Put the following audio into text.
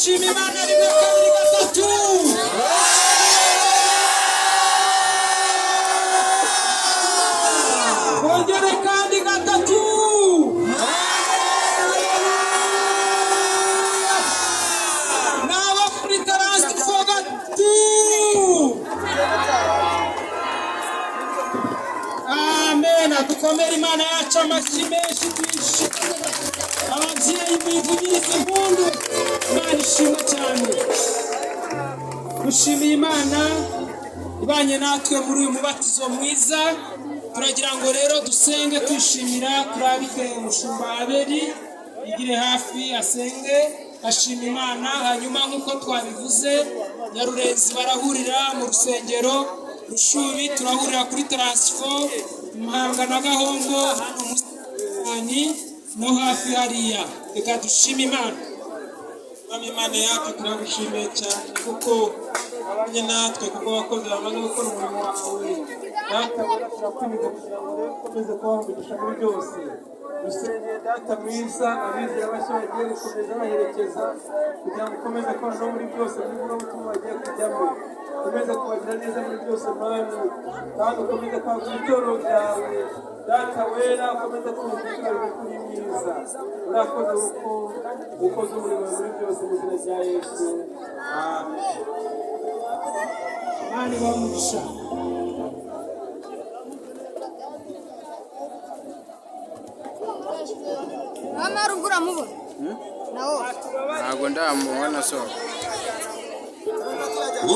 dushima Imana rimwe kabiri gatatu. Bongere kandi gatatu. Nabo kuri terasi gatatu. Amen. Dukomere Imana yacu amashyi menshi twishime. Ababyeyi bivugiriza impundu. Imana ishimwe cyane. Dushimiye Imana ibanye natwe muri uyu mubatizo mwiza. Turagira ngo rero dusenge twishimira turabike umushumba Abeli igire hafi asenge ashima Imana. Hanyuma nk'uko twabivuze Nyarurenzi barahurira mu rusengero Rushubi, turahurira kuri Transfo Muhanga na Gahombo hano Musani no hafi hariya. Reka dushime Imana. Imana yacu turagushimiye cyane kuko abanye natwe, kuko wakoze bamaze gukora umurimo wawe. Data turakwinjiza kugira ngo rero ukomeze kubaha umugisha muri byose. Dusengeye Data mwiza abizera bashya bagiye gukomeza baherekeza kugira ngo ukomeze kubana no muri byose muri bwo butumwa bagiye kujyamo. Ukomeze kubagira neza muri byose Mwami, kandi ukomeze kwagura itorero ryawe. Data wera ukomeze kumvira kuri mwiza. Urakoze kuko ukoze umurimo muri byose mu izina rya Yesu. Amen. Imana ibamugisha. Mama rugura mubona. Nawo. Ntabwo ndamubona so.